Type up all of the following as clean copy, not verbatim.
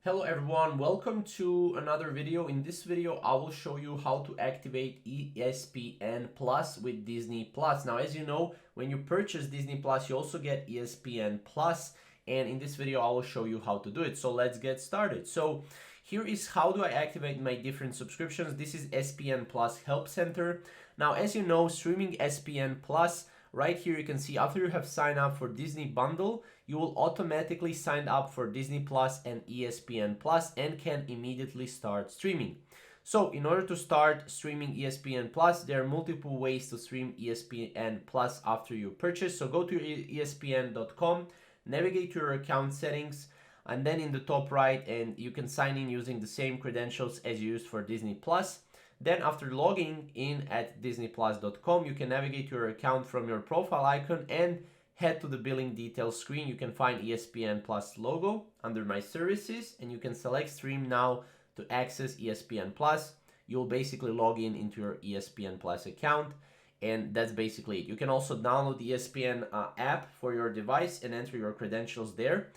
Hello everyone, welcome to another video. In this video, I will show you how to activate ESPN Plus with Disney Plus. Now, as you know, when you purchase Disney Plus, you also get ESPN Plus, and in this video, I will show you how to do it. So let's get started. So here is how do I activate my different subscriptions. This is ESPN Plus Help Center. Now, as you know, streaming ESPN Plus, right here you can see after you have signed up for Disney Bundle, you will automatically sign up for Disney Plus and ESPN Plus and can immediately start streaming. So in order to start streaming ESPN Plus, there are multiple ways to stream ESPN Plus after you purchase. So go to espn.com, navigate to your account settings, and then in the top right, and you can sign in using the same credentials as you used for Disney Plus. Then after logging in at disneyplus.com, you can navigate to your account from your profile icon and head to the billing details screen. You can find ESPN Plus logo under My Services, and you can select Stream Now to access ESPN Plus. You'll basically log in into your ESPN Plus account, and that's basically it. You can also download the ESPN app for your device and enter your credentials there.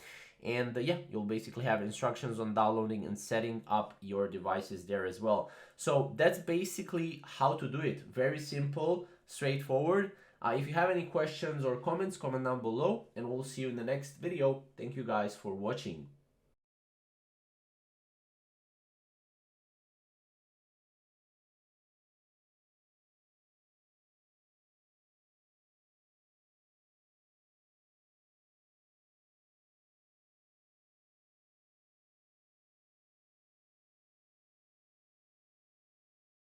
And yeah, you'll basically have instructions on downloading and setting up your devices there as well. So that's basically how to do it. Very simple, straightforward. If you have any questions or comments, comment down below, and we'll see you in the next video. Thank you guys for watching.